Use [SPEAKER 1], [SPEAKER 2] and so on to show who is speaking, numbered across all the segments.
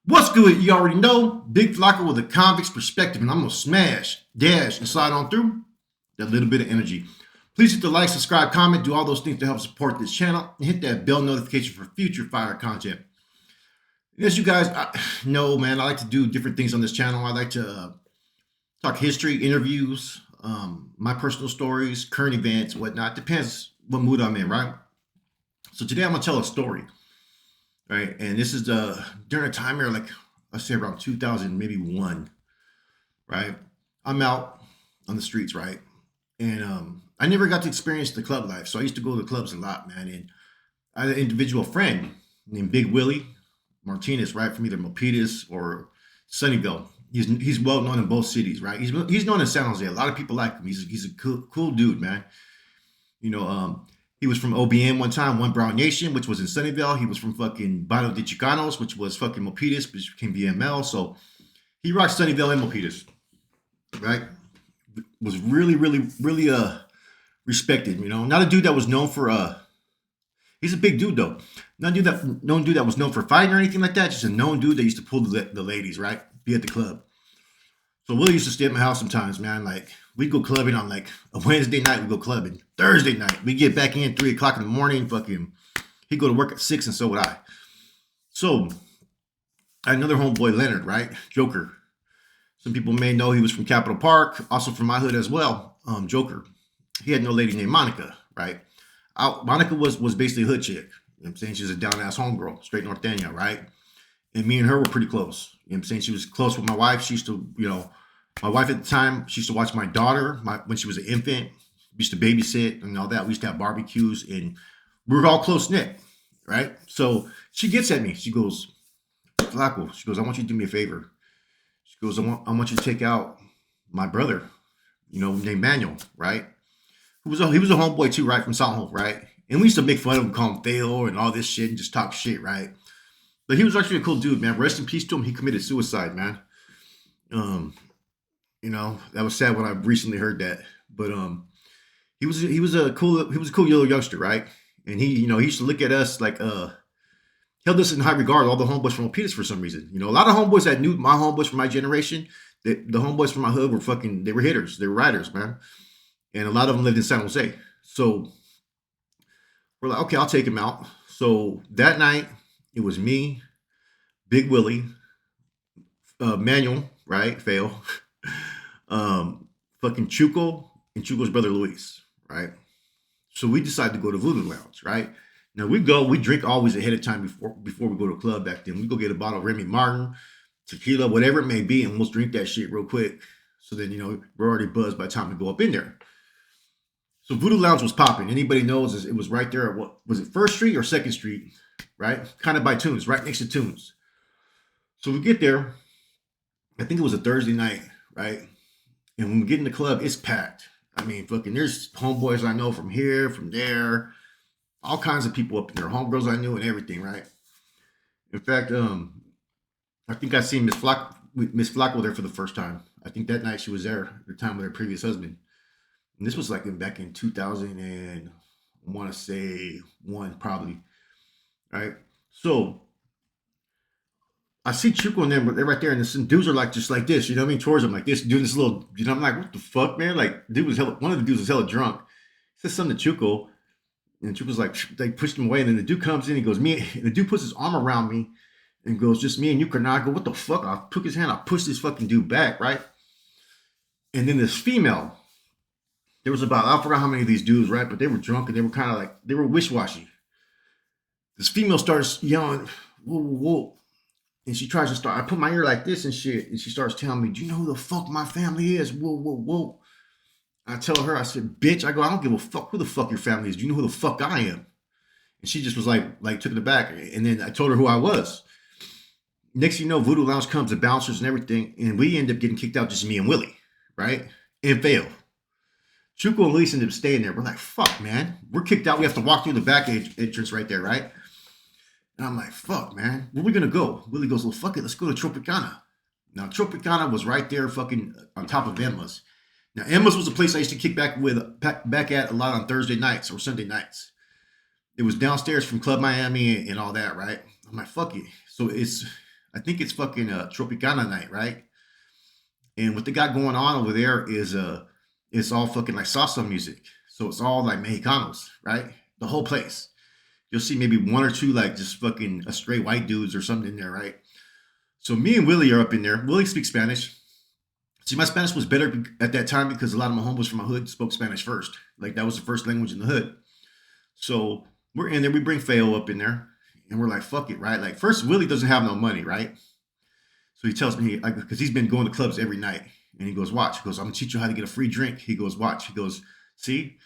[SPEAKER 1] What's good? You already know. Big Flocka with a convict's perspective, and I'm gonna smash, dash, and slide on through that little bit of energy. Please hit the like, subscribe, comment, do all those things to help support this channel, and hit that bell notification for future fire content. As you guys know, man, I like to do different things on this channel. I like to talk history, interviews, my personal stories, current events, whatnot. Depends what mood I'm in, right? So today I'm gonna tell a story. Right, and this is during a time here, like let's say around 2000, maybe one. Right, I'm out on the streets, right, and I never got to experience the club life, so I used to go to the clubs a lot, man. And I had an individual friend named Big Willie Martinez, right, from either Milpitas or Sunnyvale. He's well known in both cities, right? He's known in San Jose. A lot of people like him. He's a cool dude, man. You know, he was from OBN one time, One Brown Nation, which was in Sunnyvale. He was from fucking Bano de Chicanos, which was fucking Milpitas, which became VML. So he rocked Sunnyvale and Milpitas, right? Was really respected, you know. Not a dude that was known for he's a big dude though. Not a dude that was known for fighting or anything like that. Just a known dude that used to pull the ladies, right? Be at the club. So Willie used to stay at my house sometimes, man. Like we'd go clubbing on like a Wednesday night. We'd go clubbing. Thursday night, we get back in 3 o'clock in the morning. Fucking, he'd go to work at 6, and so would I. So I had another homeboy, Leonard, right? Joker. Some people may know he was from Capitol Park, also from my hood as well. Joker. He had no lady named Monica, right? Monica was basically a hood chick. You know what I'm saying? She's a down-ass homegirl, straight North Dania, right? And me and her were pretty close. You know what I'm saying? She was close with my wife. She used to, you know, my wife at the time, she used to watch my daughter when she was an infant. We used to babysit and all that. We used to have barbecues, and we were all close-knit, right? So she gets at me. She goes, Flacco, she goes, I want you to do me a favor. She goes, I want you to take out my brother, you know, named Manuel, right? He was a homeboy too, right, from South, right? And we used to make fun of him, call him Theo and all this shit and just talk shit, right? But he was actually a cool dude, man. Rest in peace to him. He committed suicide, man. You know, that was sad when I recently heard that. But he was a cool little youngster, right? And he used to look at us like held us in high regard, all the homeboys from Milpitas for some reason. You know, a lot of homeboys that knew my homeboys from my generation, the homeboys from my hood were they were hitters, they were riders, man. And a lot of them lived in San Jose. So we're like, okay, I'll take him out. So that night, it was me, Big Willie, Manuel, right? Fail. Fucking Chuco and Chuco's brother Luis, right? So we decided to go to Voodoo Lounge, right? Now we drink always ahead of time before we go to a club back then. We go get a bottle of Remy Martin, tequila, whatever it may be, and we'll drink that shit real quick. So then, you know, we're already buzzed by the time we go up in there. So Voodoo Lounge was popping. Anybody knows it was right there at what was it, 1st Street or 2nd Street, right? Kind of by Tunes, right next to Tunes. So we get there. I think it was a Thursday night, right? And when we get in the club, it's packed. I mean, fucking, there's homeboys I know from here, from there, all kinds of people up in there, homegirls I knew and everything, right? In fact, I think I seen Miss Flacco there for the first time. I think that night she was there, the time with her previous husband. And this was like back in 2000 and I want to say 1 probably, right? So I see Chuco and them, but they're right there, and some dudes are like just like this, you know what I mean, towards them like this, doing this little, you know, I'm like, what the fuck, man? Like, one of the dudes was hella drunk. He says something to Chuco, and Chuco's like, they pushed him away, and then the dude comes in, he goes, and the dude puts his arm around me, and goes, just me and you, Karnal. I go, what the fuck? I took his hand, I pushed this fucking dude back, right? And then this female, there was about, I forgot how many of these dudes, right? But they were drunk, and they were kind of like, they were wish-washy. This female starts yelling, whoa, whoa, whoa. And she tries to start, I put my ear like this and shit, and she starts telling me, do you know who the fuck my family is? Whoa, whoa, whoa. I tell her, I said, bitch, I don't give a fuck who the fuck your family is. Do you know who the fuck I am? And she just was like took it back. And then I told her who I was. Next thing you know, Voodoo Lounge comes, the bouncers and everything, and we end up getting kicked out, just me and Willie, right? And fail. Chuco and Luis ended up staying there. We're like, fuck, man. We're kicked out. We have to walk through the back entrance right there, right? And I'm like, fuck, man, where we gonna go? Willie goes, well, fuck it, let's go to Tropicana. Now, Tropicana was right there fucking on top of Emma's. Now, Emma's was a place I used to kick back at a lot on Thursday nights or Sunday nights. It was downstairs from Club Miami and all that, right? I'm like, fuck it. So I think it's fucking Tropicana night, right? And what they got going on over there is it's all fucking like salsa music. So it's all like Mexicanos, right? The whole place. You'll see maybe one or two like just fucking straight white dudes or something in there, right? So me and Willie are up in there. Willie speaks Spanish. See, my Spanish was better at that time because a lot of my homies from my hood spoke Spanish first. Like that was the first language in the hood. So we're in there. We bring Feo up in there, and we're like, "Fuck it," right? Like first, Willie doesn't have no money, right? So he tells me because he's been going to clubs every night, and he goes, "Watch." He goes, "I'm gonna teach you how to get a free drink." He goes, "Watch." He goes, "See,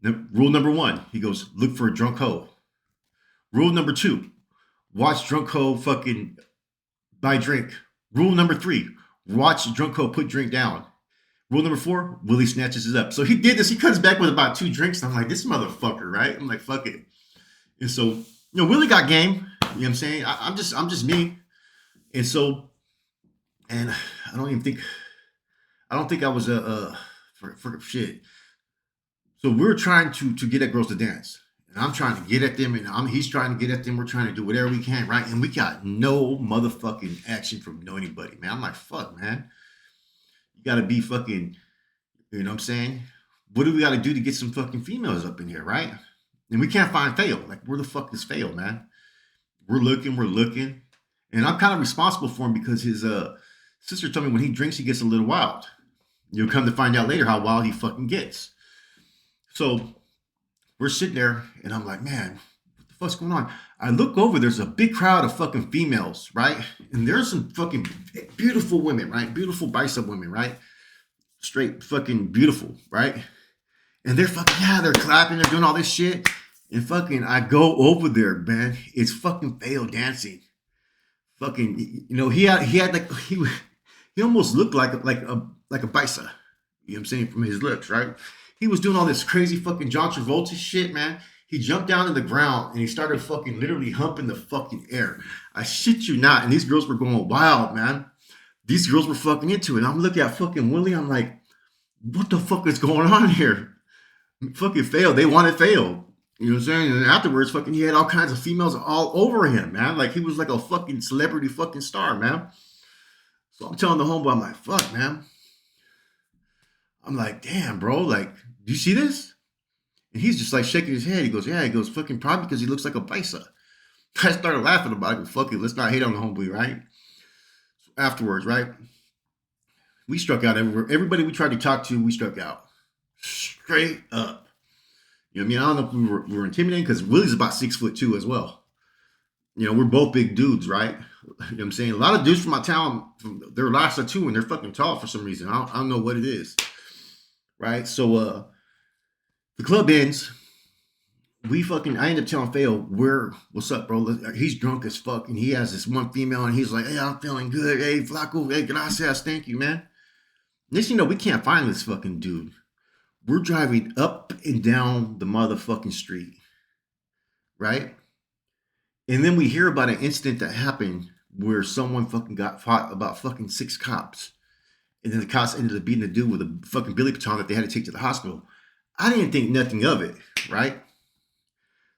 [SPEAKER 1] rule number one." He goes, "Look for a drunk hoe." Rule number two, watch drunk hoe fucking buy drink. Rule number three, watch drunk hoe put drink down. Rule number four, Willie snatches it up. So he did this. He comes back with about 2 drinks. And I'm like, this motherfucker, right? I'm like, fuck it. And so, Willie got game. You know what I'm saying? I'm just me. And so, and I don't think I was for shit. So we're trying to get at girls to dance. And I'm trying to get at them, and he's trying to get at them. We're trying to do whatever we can, right? And we got no motherfucking action from no anybody, man. I'm like, fuck, man. You gotta be fucking, you know what I'm saying? What do we gotta do to get some fucking females up in here, right? And we can't find Fail. Like, where the fuck is Fail, man? We're looking. And I'm kind of responsible for him because his sister told me when he drinks, he gets a little wild. You'll come to find out later how wild he fucking gets. So we're sitting there, and I'm like, man, what the fuck's going on? I look over, there's a big crowd of fucking females, right? And there's some fucking beautiful women, right? Beautiful bicep women, right? Straight fucking beautiful, right? And they're fucking, yeah, they're clapping, they're doing all this shit. And fucking, I go over there, man. It's fucking Fail dancing. Fucking, he had like, he almost looked like a bicep. You know what I'm saying? From his looks, right? He was doing all this crazy fucking John Travolta shit, man. He jumped down to the ground and he started fucking literally humping the fucking air. I shit you not. And these girls were going wild, man. These girls were fucking into it. I'm looking at fucking Willie. I'm like, what the fuck is going on here? Fucking Fail. They wanted Fail. You know what I'm saying? And afterwards, fucking, he had all kinds of females all over him, man. Like he was like a fucking celebrity fucking star, man. So I'm telling the homeboy, I'm like, fuck, man. I'm like, damn, bro. Like, do you see this? And he's just like shaking his head. He goes, yeah. He goes, fucking probably because he looks like a bicep. I started laughing about it. Fuck it. Let's not hate on the homeboy, right? So afterwards, right? We struck out everywhere. Everybody we tried to talk to, we struck out. Straight up. You know what I mean? I don't know if we were intimidating because Willie's about 6'2" as well. We're both big dudes, right? You know what I'm saying? A lot of dudes from my town, they're Lhasa too, and they're fucking tall for some reason. I don't know what it is, right? So the club ends. I end up telling Fail, what's up, bro? He's drunk as fuck, and he has this one female, and he's like, hey, I'm feeling good. Hey, Flaco, hey, gracias, thank you, man. Next thing you know, we can't find this fucking dude. We're driving up and down the motherfucking street, right? And then we hear about an incident that happened where someone fucking got fought about fucking 6 cops. And then the cops ended up beating the dude with a fucking billy baton that they had to take to the hospital. I didn't think nothing of it, right?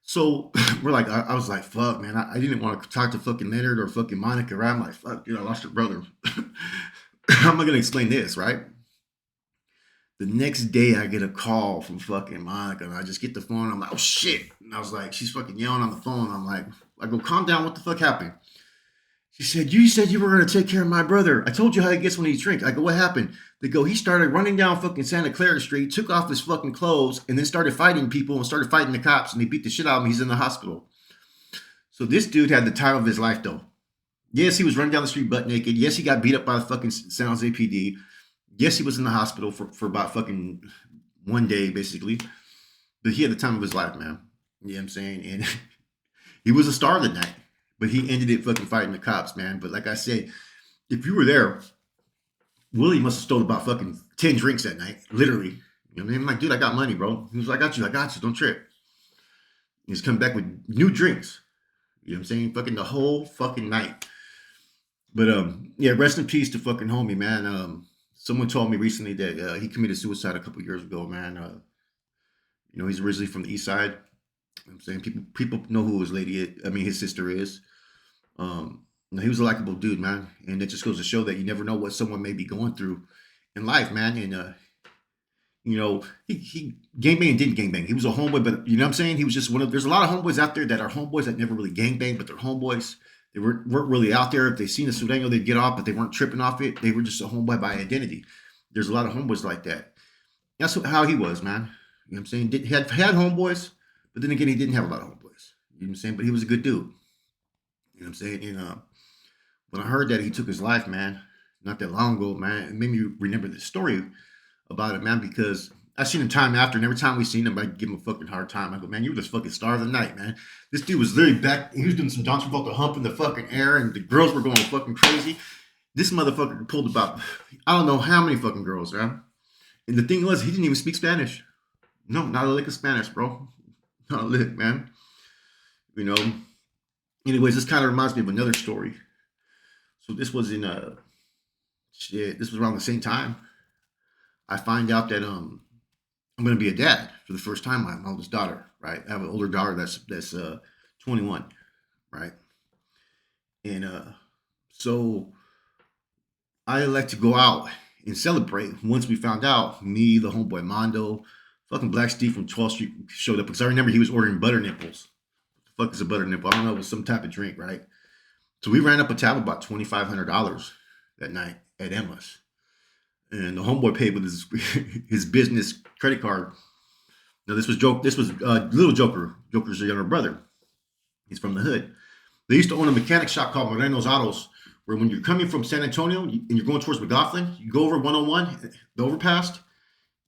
[SPEAKER 1] So we're like, I was like, fuck, man. I didn't want to talk to fucking Leonard or fucking Monica, right? I'm like, fuck, dude, I lost your brother. How am I going to explain this, right? The next day, I get a call from fucking Monica, and I just get the phone. I'm like, oh shit! And I was like, she's fucking yelling on the phone. I'm like, I go, calm down. What the fuck happened? She said, you said you were gonna take care of my brother. I told you how he gets when he drinks. I go, what happened? They go, he started running down fucking Santa Clara Street, took off his fucking clothes, and then started fighting people and started fighting the cops, and they beat the shit out of him. He's in the hospital. So this dude had the time of his life, though. Yes, he was running down the street butt naked. Yes, he got beat up by the fucking San Jose PD. Yes, he was in the hospital for about fucking 1 day, basically. But he had the time of his life, man. You know what I'm saying? And he was a star that night. But he ended it fucking fighting the cops, man. But like I said, if you were there, Willie must have stolen about fucking 10 drinks that night. Literally. You know what I mean? I'm like, dude, I got money, bro. He was like, I got you. Don't trip. He's coming back with new drinks. You know what I'm saying? Fucking the whole fucking night. But yeah, rest in peace to fucking homie, man. Someone told me recently that he committed suicide a couple years ago, man. He's originally from the East Side. I'm saying people know who his lady is. I mean, his sister is. He was a likable dude, man. And it just goes to show that you never know what someone may be going through in life, man. And he gangbang and didn't gangbang. He was a homeboy, but you know what I'm saying? He was just one of. There's a lot of homeboys out there that are homeboys that never really gangbang, but they're homeboys. They weren't really out there. If they seen a Sureño, they'd get off, but they weren't tripping off it. They were just a homeboy by identity. There's a lot of homeboys like that. That's how he was, man. You know what I'm saying? He had homeboys, but then again, he didn't have a lot of homeboys. You know what I'm saying? But he was a good dude. You know what I'm saying? And when I heard that he took his life, man, not that long ago, man, it made me remember this story about it, man, because I seen him time after, and every time we seen him, I give him a fucking hard time. I go, man, you were the fucking star of the night, man. This dude was literally back. He was doing some John Travolta hump in the fucking air, and the girls were going fucking crazy. This motherfucker pulled about, I don't know how many fucking girls, man. And the thing was, he didn't even speak Spanish. No, not a lick of Spanish, bro. Not a lick, man. You know. Anyways, this kind of reminds me of another story. So this was in this was around the same time. I find out that I'm gonna be a dad for the first time. My oldest daughter, right? I have an older daughter that's 21, right? And so I elect to go out and celebrate. Once we found out, me, the homeboy Mondo, fucking Black Steve from 12th Street showed up because I remember he was ordering butter nipples. What the fuck is a butter nipple? I don't know. It was some type of drink, right? So we ran up a tab about $2,500 that night at Emma's. And the homeboy paid with his business credit card. Now this was Little Joker. Joker's younger brother. He's from the hood. They used to own a mechanic shop called Moreno's Autos, where when you're coming from San Antonio and you're going towards McLaughlin, you go over 101, the overpass,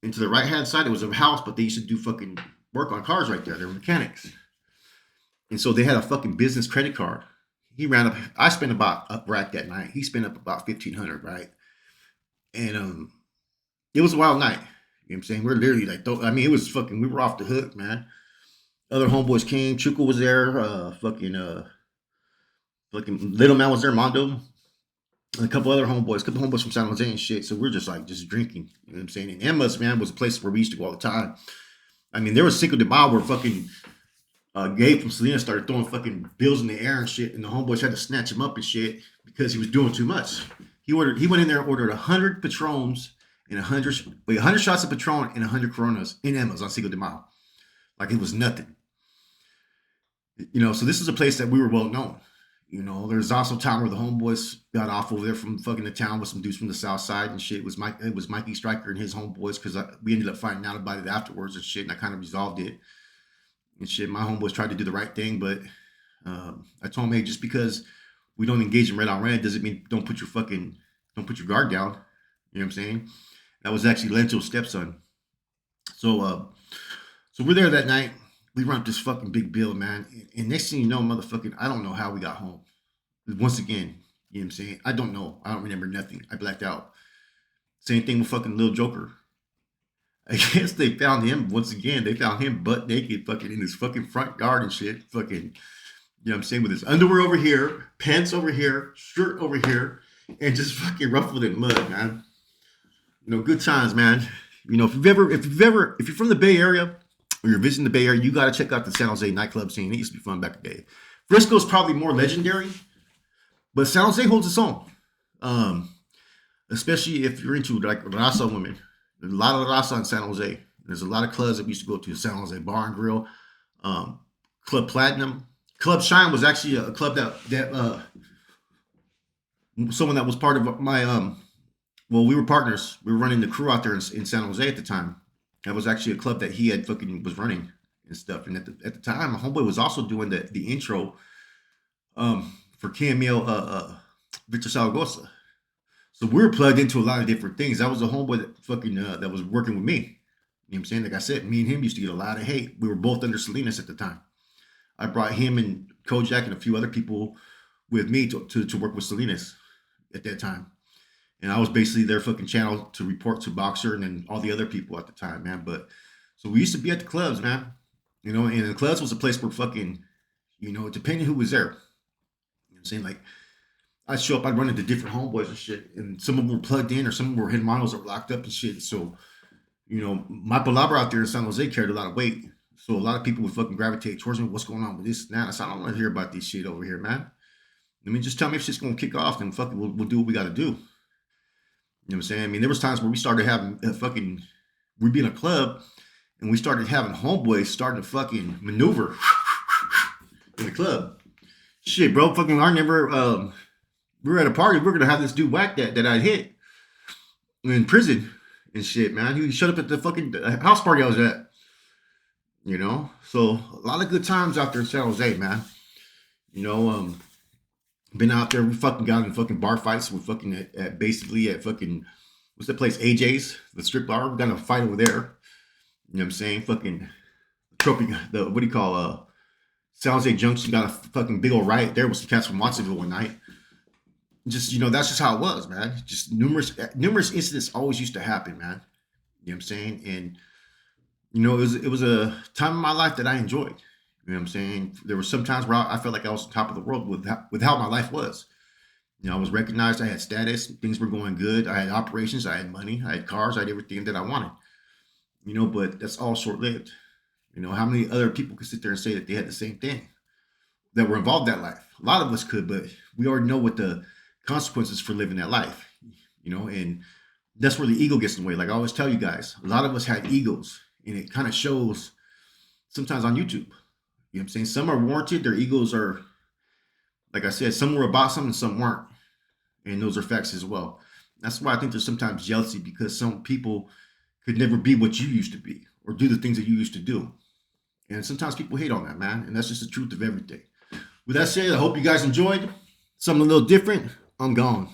[SPEAKER 1] and to the right hand side it was a house, but they used to do fucking work on cars right there. They were mechanics. And so they had a fucking business credit card. He ran up. I spent about up rack that night. He spent up about 1,500, right? And it was a wild night. You know what I'm saying? We're literally like, it was fucking. We were off the hook, man. Other homeboys came. Chuco was there. Fucking Little Man was there. Mondo, and a couple homeboys from San Jose and shit. So we're just drinking. You know what I'm saying? And Emma's, man, was a place where we used to go all the time. I mean, there was Cinco de Mayo where fucking Gabe from Selena started throwing fucking bills in the air and shit, and the homeboys had to snatch him up and shit because he was doing too much. He went in there and ordered 100 Patrons and 100 shots of Patron and 100 Coronas in Emma's on Cinco de Mayo. Like it was nothing. You know, so this is a place that we were well known. You know, there's also a time where the homeboys got off over there from fucking the town with some dudes from the south side and shit. It was Mikey Stryker and his homeboys because we ended up finding out about it afterwards and shit, and I kind of resolved it. And shit, my homeboys tried to do the right thing, but I told him, hey, just because we don't engage in red on red doesn't mean don't put your guard down. You know what I'm saying? That was actually Lento's stepson. So we're there that night. We run up this fucking big bill, man. And next thing you know, motherfucking, I don't know how we got home. Once again, you know what I'm saying? I don't know. I don't remember nothing. I blacked out. Same thing with fucking Little Joker. I guess they found him once again. They found him butt naked, fucking in his fucking front yard and shit. Fucking, you know what I'm saying, with his underwear over here, pants over here, shirt over here, and just fucking ruffled in mud, man. You know, good times, man. You know, if you're from the Bay Area or you're visiting the Bay Area, you got to check out the San Jose nightclub scene. It used to be fun back in the day. Frisco's probably more legendary, but San Jose holds its own. Especially if you're into like raza women. There's a lot of raza in San Jose. There's a lot of clubs that we used to go to. San Jose Bar and Grill, Club Platinum. Club Shine was actually a club that someone that was part of my well, we were partners. We were running the crew out there in San Jose at the time. That was actually a club that he had fucking was running and stuff. And at the time, my homeboy was also doing the intro for Camille Victor Saragossa. So we were plugged into a lot of different things. That was a homeboy that fucking that was working with me. You know what I'm saying? Like I said, me and him used to get a lot of hate. We were both under Salinas at the time. I brought him and Kojak and a few other people with me to work with Salinas at that time. And I was basically their fucking channel to report to Boxer and then all the other people at the time, man. But so we used to be at the clubs, man. You know, and the clubs was a place where fucking, you know, depending who was there. You know what I'm saying? Like, I'd show up, I'd run into different homeboys and shit, and some of them were plugged in or some of them were hitting models that were locked up and shit. So, you know, my palabra out there in San Jose carried a lot of weight. So a lot of people would fucking gravitate towards me. What's going on with this and that? I said, I don't want to hear about this shit over here, man. I mean, just tell me if shit's gonna kick off, then fuck it, we'll do what we gotta do. You know what I'm saying? I mean, there was times where we started having we'd be in a club and we started having homeboys starting to fucking maneuver in the club. Shit, bro, fucking I never, we were at a party, we were gonna have this dude whack that I hit in prison and shit, man. He showed up at the fucking house party I was at. You know, so a lot of good times out there in San Jose, man. You know, been out there. We fucking got in fucking bar fights. We fucking basically at fucking what's that place? AJ's, the strip bar. We got in a fight over there. You know what I'm saying? Fucking the what do you call San Jose Junction got a fucking big old riot there with some cats from Watsonville one night. Just that's just how it was, man. Just numerous incidents always used to happen, man. You know what I'm saying? And it was a time in my life that I enjoyed. You know what I'm saying? There were some times where I felt like I was on top of the world with how my life was. I was recognized. I had status. Things were going good. I had operations. I had money. I had cars. I had everything that I wanted. But that's all short lived. How many other people could sit there and say that they had the same thing, that were involved in that life? A lot of us could, but we already know what the consequences for living that life. And that's where the ego gets in the way. Like I always tell you guys, a lot of us had egos. And it kind of shows sometimes on YouTube. You know what I'm saying? Some are warranted. Their egos are, like I said, some were about something, some weren't. And those are facts as well. That's why I think there's sometimes jealousy, because some people could never be what you used to be or do the things that you used to do. And sometimes people hate on that, man. And that's just the truth of everything. With that said, I hope you guys enjoyed something a little different. I'm gone.